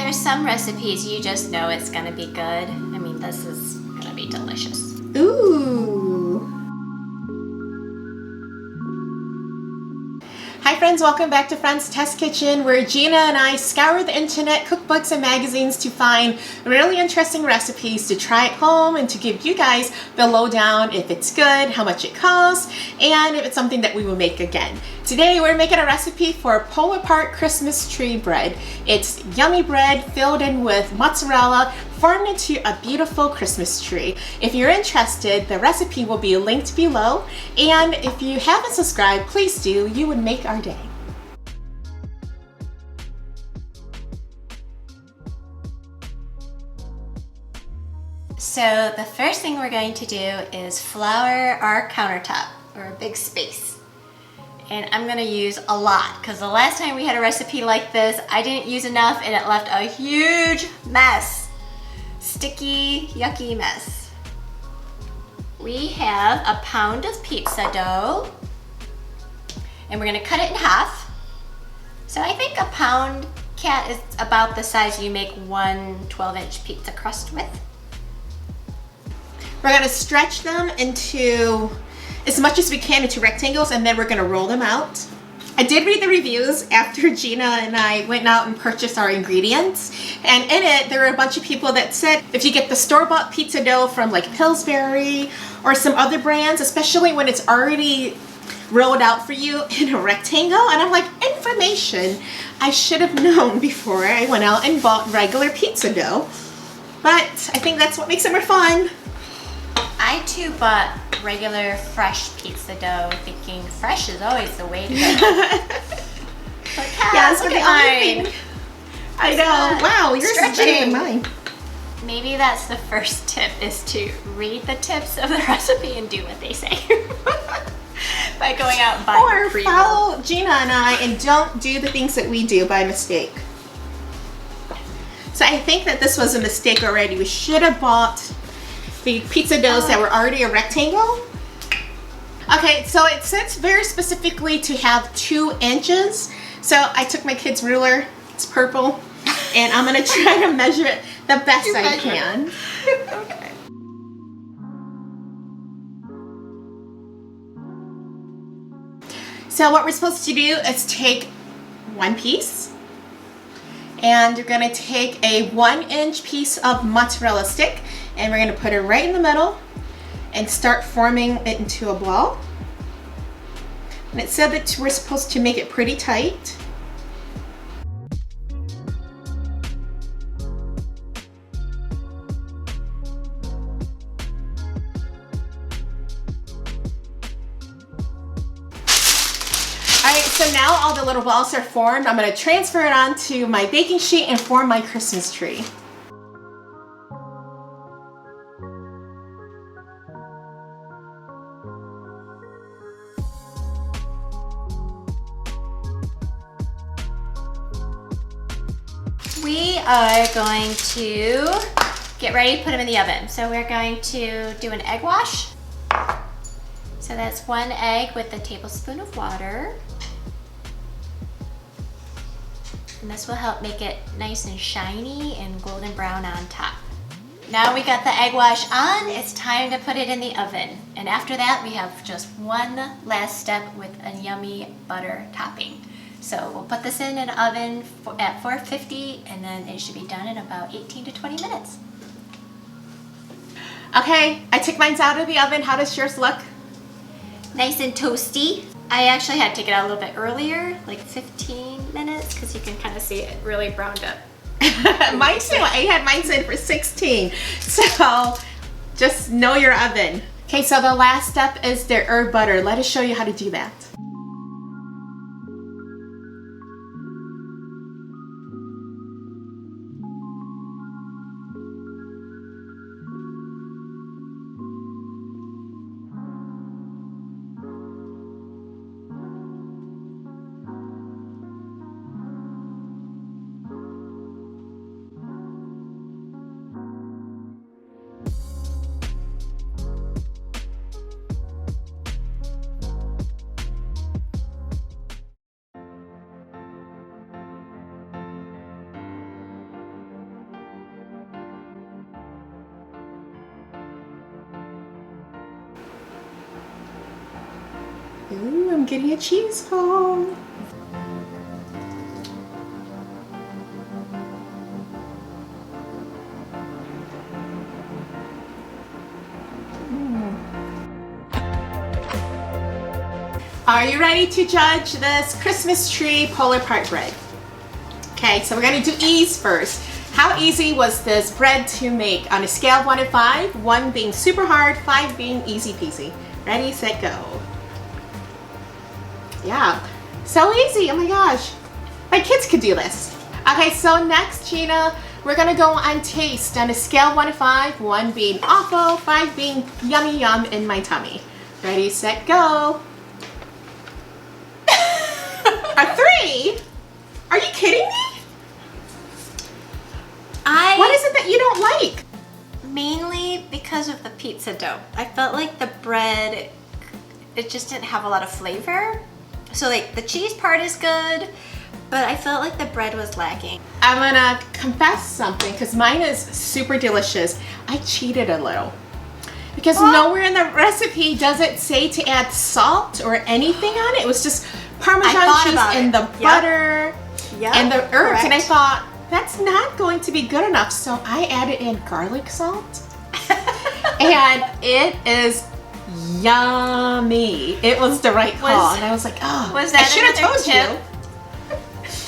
there's some recipes you just know it's gonna be good. I mean, this is gonna be delicious. Ooh. Hi friends, welcome back to Friends Test Kitchen, where Gina and I scour the internet, cookbooks, and magazines to find really interesting recipes to try at home and to give you guys the lowdown if it's good, how much it costs, and if it's something that we will make again. Today we're making a recipe for pull-apart Christmas tree bread. It's yummy bread filled in with mozzarella, formed into a beautiful Christmas tree. If you're interested, the recipe will be linked below, and if you haven't subscribed, please do. You would make our day. So the first thing we're going to do is flour our countertop, or a big space. And I'm gonna use a lot, because the last time we had a recipe like this, I didn't use enough and it left a huge mess. Sticky, yucky mess. We have a pound of pizza dough, and we're gonna cut it in half. So I think a pound, Kat, is about the size you make one 12-inch pizza crust with. We're gonna stretch them into as much as we can into rectangles, and then we're gonna roll them out. I did read the reviews after Gina and I went out and purchased our ingredients, and in it there were a bunch of people that said if you get the store-bought pizza dough from like Pillsbury or some other brands, especially when it's already rolled out for you in a rectangle, and I'm like, information I should have known before I went out and bought regular pizza dough, but I think that's what makes it more fun. I too bought regular fresh pizza dough, thinking fresh is always the way to go. But yeah, that's what the only thing. I know. Wow, yours is better than mine. Maybe that's the first tip, is to read the tips of the recipe and do what they say. By going out and buying or follow Gina and I and don't do the things that we do by mistake. So I think that this was a mistake already. We should have bought the pizza doughs that were already a rectangle. Okay, so it says very specifically to have 2 inches. So I took my kid's ruler, it's purple, and I'm gonna try to measure it the best I can. Okay. So what we're supposed to do is take 1 piece, and you're gonna take a 1-inch piece of mozzarella stick, and we're gonna put it right in the middle and start forming it into a ball. And it said that we're supposed to make it pretty tight. Alright, so now all the little balls are formed. I'm gonna transfer it onto my baking sheet and form my Christmas tree. We are going to get ready to put them in the oven. So we're going to do an egg wash. So that's 1 egg with a tablespoon of water. And this will help make it nice and shiny and golden brown on top. Now we got the egg wash on, it's time to put it in the oven. And after that, we have just one last step with a yummy butter topping. So we'll put this in an oven at 450, and then it should be done in about 18 to 20 minutes. Okay, I took mine out of the oven. How does yours look? Nice and toasty. I actually had to take it out a little bit earlier, like 15 minutes, because you can kind of see it really browned up. Mine too. I had mine set for 16. So just know your oven. Okay, so the last step is the herb butter. Let us show you how to do that. Ooh, I'm getting a cheese ball. Are you ready to judge this Christmas tree Polar Part bread? Okay, so we're gonna do ease first. How easy was this bread to make on a scale of 1 to 5? 1 being super hard, 5 being easy peasy. Ready, set, go. Yeah, so easy, oh my gosh. My kids could do this. Okay, so next, Gina, we're gonna go on taste on a scale of 1 to 5, 1 being awful, 5 being yummy yum in my tummy. Ready, set, go. A 3? Are you kidding me? What is it that you don't like? Mainly because of the pizza dough. I felt like the bread, it just didn't have a lot of flavor. So like the cheese part is good, but I felt like the bread was lacking. I'm gonna confess something because mine is super delicious. I cheated a little. Because nowhere in the recipe does it say to add salt or anything on it. It was just Parmesan cheese and the butter and the herbs. And I thought, that's not going to be good enough. So I added in garlic salt. And it is yummy. It was the right call. And I was like, oh, was that I should have told you.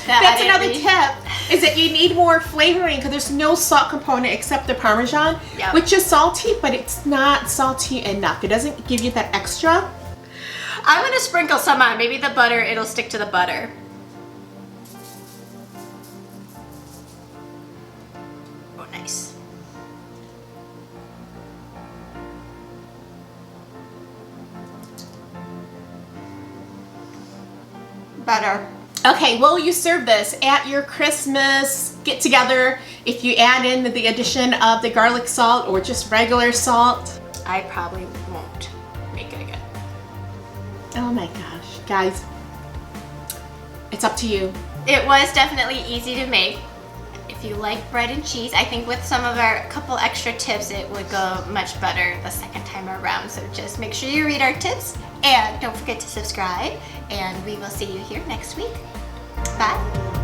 That's another tip, is that you need more flavoring because there's no salt component except the Parmesan, which is salty, but it's not salty enough. It doesn't give you that extra. I'm gonna sprinkle some on. Maybe the butter, it'll stick to the butter. Oh, nice. Butter. Okay, will you serve this at your Christmas get-together if you add in the addition of the garlic salt or just regular salt? I probably won't make it again. Oh my gosh, guys, it's up to you. It was definitely easy to make. If you like bread and cheese, I think with some of our couple extra tips, it would go much better the second time around. So just make sure you read our tips and don't forget to subscribe, and we will see you here next week. Bye.